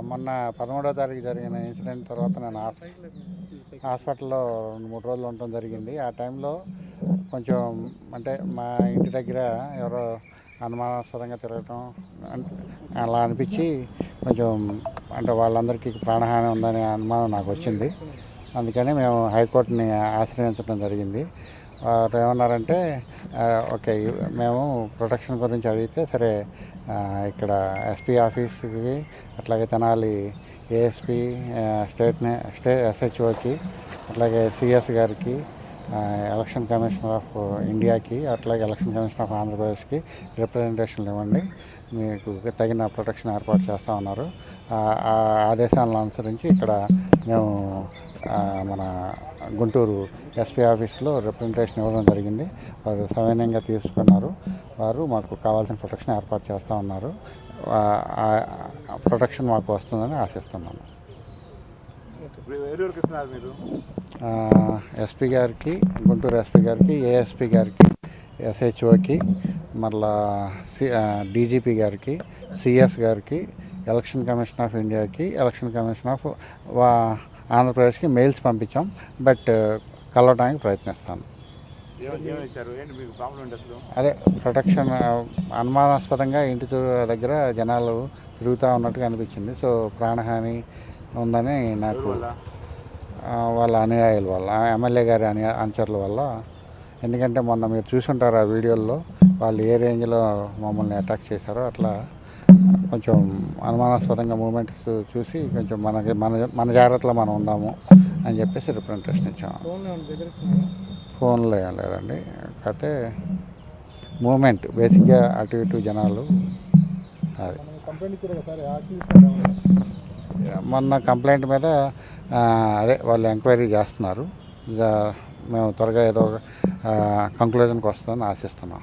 మొన్న 13వ తారీఖు జరిగిన ఇన్సిడెంట్ తర్వాత నేను హాస్పిటల్లో 2-3 రోజులు ఉండటం జరిగింది. ఆ టైంలో కొంచెం అంటే మా ఇంటి దగ్గర ఎవరో అనుమానాస్పదంగా తిరగటం అలా అనిపించి కొంచెం అంటే వాళ్ళందరికీ ప్రాణహాని ఉందనే అనుమానం నాకు వచ్చింది. అందుకని మేము హైకోర్టుని ఆశ్రయించడం జరిగింది. వారు ఏమన్నారంటే ఓకే, మేము ప్రొటెక్షన్ గురించి అడిగితే సరే ఇక్కడ ఎస్పీ ఆఫీస్కి, అట్లాగే తెనాలి ఏఎస్పీ, స్టేట్ ఎస్హెచ్ఓకి, అట్లాగే సిఎస్ గారికి, ఎలక్షన్ కమిషనర్ ఆఫ్ ఇండియాకి, అట్లాగే ఎలక్షన్ కమిషనర్ ఆఫ్ ఆంధ్రప్రదేశ్కి రిప్రజెంటేషన్లు ఇవ్వండి, మీకు తగిన ప్రొటెక్షన్ ఏర్పాటు చేస్తూ ఉన్నారు. ఆ ఆదేశాలను అనుసరించి ఇక్కడ మేము మన గుంటూరు ఎస్పీ ఆఫీస్లో రిప్రజెంటేషన్ ఇవ్వడం జరిగింది. వారు సవినయంగా తీసుకున్నారు. వారు మాకు కావాల్సిన ప్రొటెక్షన్ ఏర్పాటు చేస్తూ ఉన్నారు. ప్రొటెక్షన్ మాకు వస్తుందని ఆశిస్తున్నాను. ఎస్పీ గారికి, గుంటూరు ఎస్పీ గారికి, ఏఎస్పీ గారికి, ఎస్హెచ్ఓకి, మళ్ళా డీజీపీ గారికి, సిఎస్ గారికి, ఎలక్షన్ కమిషన్ ఆఫ్ ఇండియాకి, ఎలక్షన్ కమిషన్ ఆఫ్ ఆంధ్రప్రదేశ్కి మెయిల్స్ పంపించాం. బట్ కలవడానికి ప్రయత్నిస్తాను. అదే ప్రొటెక్షన్ అనుమానాస్పదంగా ఇంటి దగ్గర జనాలు తిరుగుతూ ఉన్నట్టుగా అనిపించింది. సో ప్రాణహాని ఉందని నాకు వాళ్ళ అనుయాయుల వల్ల, ఎమ్మెల్యే గారి అనుచరుల వల్ల. ఎందుకంటే మొన్న మీరు చూసుంటారు ఆ వీడియోల్లో వాళ్ళు ఏ రేంజ్లో మమ్మల్ని అటాక్ చేశారో. అట్లా కొంచెం అనుమానాస్పదంగా మూమెంట్స్ చూసి కొంచెం మన జాగ్రత్తలో మనం ఉందాము అని చెప్పేసి రిప్రజెంటేషన్ ఇచ్చాము. ఫోన్లో ఏం లేదండి, కాకపోతే మూమెంట్ బేసిక్గా అటు ఇటు జనాలు. అది మొన్న కంప్లైంట్ మీద అదే వాళ్ళు ఎంక్వైరీ చేస్తున్నారు. మేము త్వరగా ఏదో కంక్లూజన్కి వస్తుందని ఆశిస్తున్నాం.